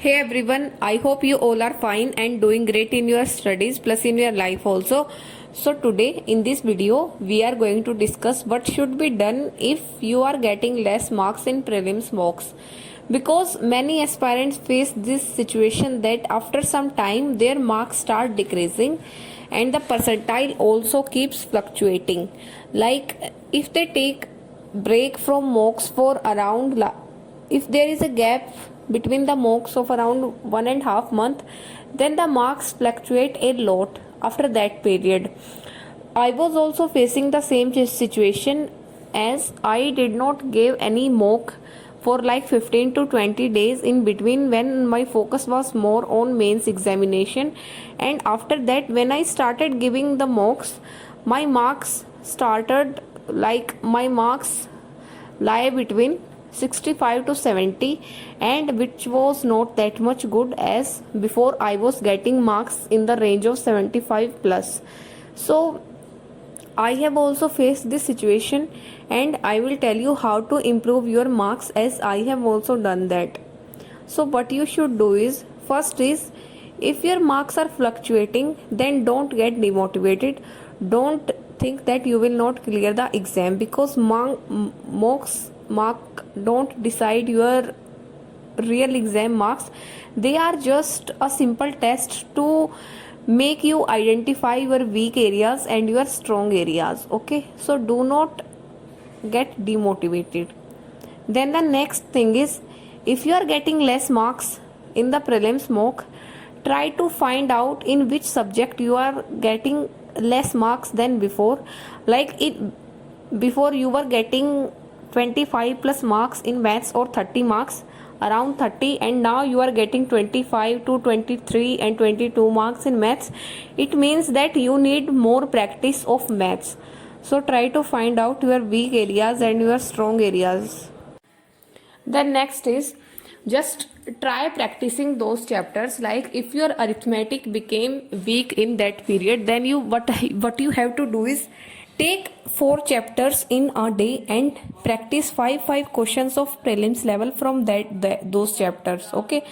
Hey everyone, I hope you all are fine and doing great in your studies plus in your life also. So today in this video we are going to discuss what should be done if you are getting less marks in prelims mocks. Because many aspirants face this situation that after some time their marks start decreasing and the percentile also keeps fluctuating. Like if they take break from mocks for around if there is a gap between the mocks of around 1.5 months, then the marks fluctuate a lot after that period. I was also facing the same situation as I did not give any mock for like 15 to 20 days in between when my focus was more on mains examination, and after that when I started giving the mocks, my marks started my marks lie between 65 to 70, and which was not that much good as before I was getting marks in the range of 75 plus. So I have also faced this situation and I will tell you how to improve your marks as I have also done that. So what you should do is, first is, if your marks are fluctuating, then don't get demotivated. Don't think that you will not clear the exam, because mocks mark don't decide your real exam marks. They are just a simple test to make you identify your weak areas and your strong areas. Okay, so do not get demotivated. Then the next thing is, if you are getting less marks in the prelims mock, try to find out in which subject you are getting less marks than before. Like it before you were getting 25 plus marks in maths or 30 marks, around 30, and now you are getting 25 to 23 and 22 marks in maths. It means that you need more practice of maths. So try to find out your weak areas and your strong areas. Then next is, just try practicing those chapters. Like if your arithmetic became weak in that period, then what you have to do is take 4 chapters in a day and practice 5 questions of prelims level from those chapters. Okay,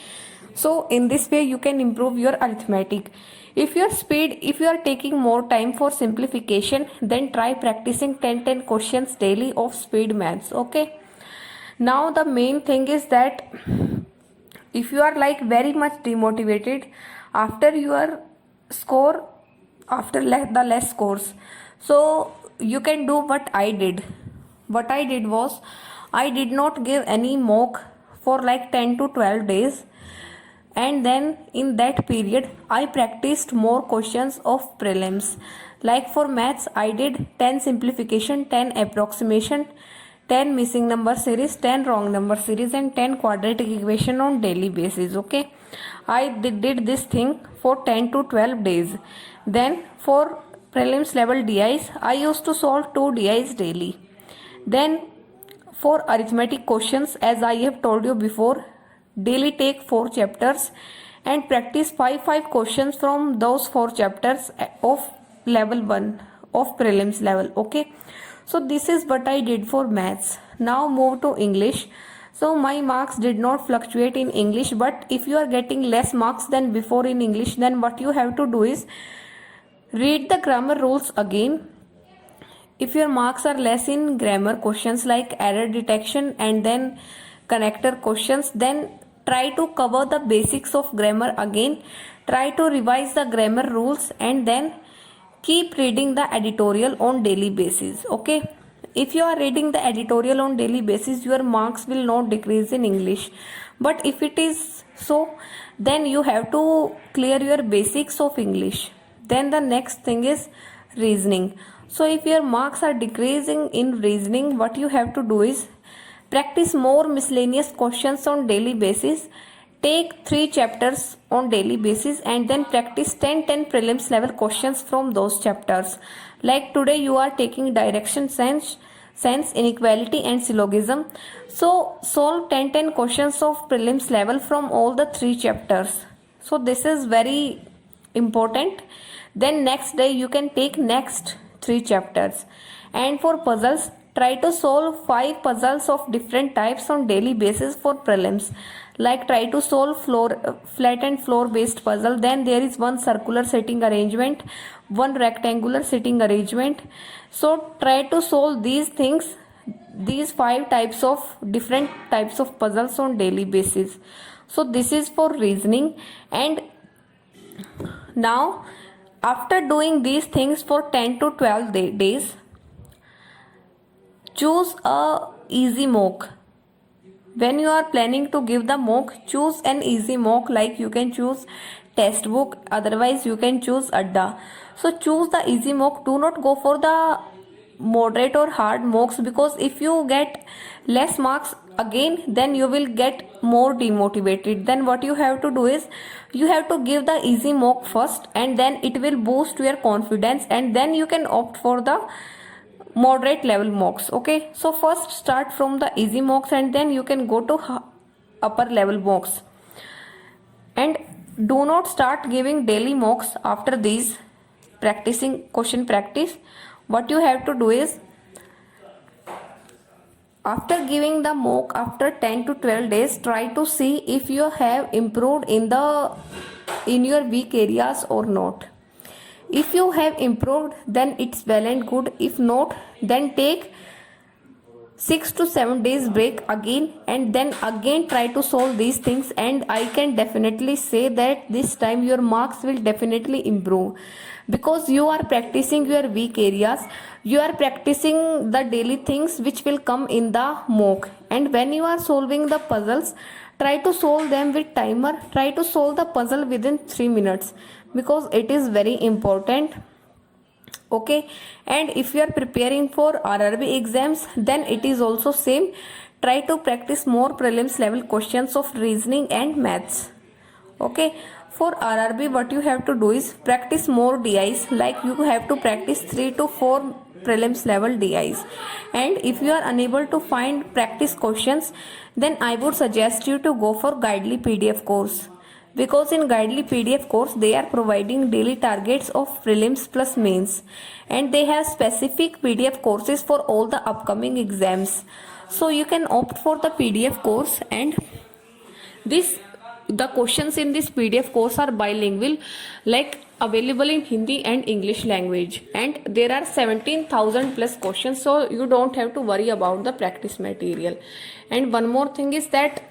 so in this way you can improve your arithmetic. If you are taking more time for simplification, then try practicing 10 questions daily of speed maths. Okay, now the main thing is that if you are like very much demotivated after your score, after the less scores, so you can do what I did. What I did was, I did not give any mock for like 10 to 12 days, and then in that period I practiced more questions of prelims. Like for maths I did 10 simplification, 10 approximation, 10 missing number series, 10 wrong number series, and 10 quadratic equation on daily basis. Okay, I did this thing for 10 to 12 days. Then for prelims level DIs, I used to solve 2 DIs daily. Then for arithmetic questions, as I have told you before, daily take 4 chapters and practice 5 questions from those 4 chapters of level 1 of prelims level. Okay, so this is what I did for maths. Now move to English. So my marks did not fluctuate in English, but if you are getting less marks than before in English, then what you have to do is read the grammar rules again. If your marks are less in grammar questions like error detection and then connector questions, then try to cover the basics of grammar again. Try to revise the grammar rules and then keep reading the editorial on daily basis. Okay, if you are reading the editorial on daily basis, your marks will not decrease in English. But if it is so, then you have to clear your basics of English. Then the next thing is reasoning. So if your marks are decreasing in reasoning, what you have to do is practice more miscellaneous questions on daily basis. Take 3 chapters on daily basis and then practice 10 prelims level questions from those chapters. Like today you are taking direction, sense, inequality and syllogism. So solve 10 questions of prelims level from all the 3 chapters. So this is very important. Then next day you can take next 3 chapters. And for puzzles, try to solve 5 puzzles of different types on daily basis for prelims. like try to solve flat and floor based puzzle. Then there is one circular sitting arrangement, one rectangular sitting arrangement. So try to solve these things, these 5 types of different types of puzzles on daily basis. So this is for reasoning. And now after doing these things for 10 to 12 days, choose a easy mock. When you are planning to give the mock, choose an easy mock, like you can choose test book, otherwise you can choose Adda. So choose the easy mock. Do not go for the moderate or hard mocks, because if you get less marks again, then you will get more demotivated. Then what you have to do is you have to give the easy mock first, and then it will boost your confidence, and then you can opt for the moderate level mocks. Okay, so first start from the easy mocks, and then you can go to upper level mocks. And do not start giving daily mocks after these practicing question practice. What you have to do is, after giving the mock after 10 to 12 days, try to see if you have improved in your weak areas or not. If you have improved, then it's well and good. If not, then take 6 to 7 days break again, and then again try to solve these things, and I can definitely say that this time your marks will definitely improve, because you are practicing your weak areas, you are practicing the daily things which will come in the mock. And when you are solving the puzzles, try to solve them with timer. Try to solve the puzzle within 3 minutes, because it is very important. Okay, and if you are preparing for RRB exams, then it is also same. Try to practice more prelims level questions of reasoning and maths. Okay, for RRB what you have to do is practice more DIs, like you have to practice 3 to 4 prelims level DIs. And if you are unable to find practice questions, then I would suggest you to go for Guidely PDF course, because in Guidely PDF course they are providing daily targets of prelims plus mains, and they have specific PDF courses for all the upcoming exams. So you can opt for the PDF course, and the questions in this PDF course are bilingual, like available in Hindi and English language, and there are 17,000 plus questions, so you don't have to worry about the practice material. And one more thing is that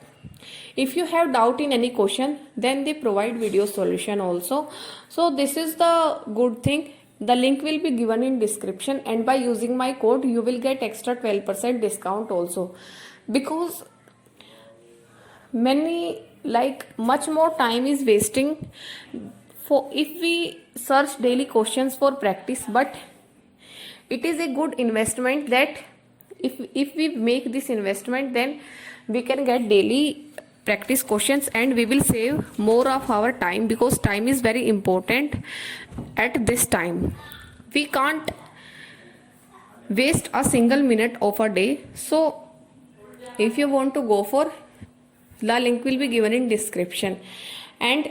if you have doubt in any question, then they provide video solution also. So this is the good thing. The link will be given in description, and by using my code you will get extra 12% discount also, because much more time is wasting for if we search daily questions for practice. But it is a good investment that if we make this investment, then we can get daily practice questions, and we will save more of our time, because time is very important at this time. We can't waste a single minute of a day. So if you want to go for, the link will be given in description. And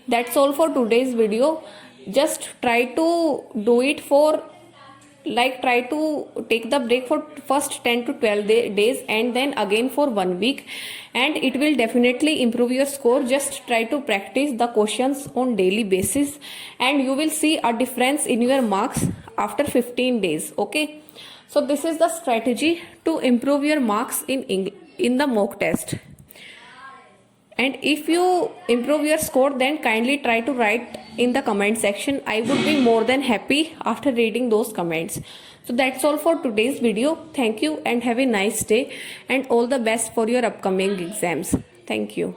that's all for today's video. Just try to do it for, try to take the break for first 10 to 12 days, and then again for 1 week, and it will definitely improve your score. Just try to practice the questions on daily basis, and you will see a difference in your marks after 15 days. Okay, so this is the strategy to improve your marks in the mock test. And if you improve your score, then kindly try to write in the comment section. I would be more than happy after reading those comments. So that's all for today's video. Thank you and have a nice day, and all the best for your upcoming exams. Thank you.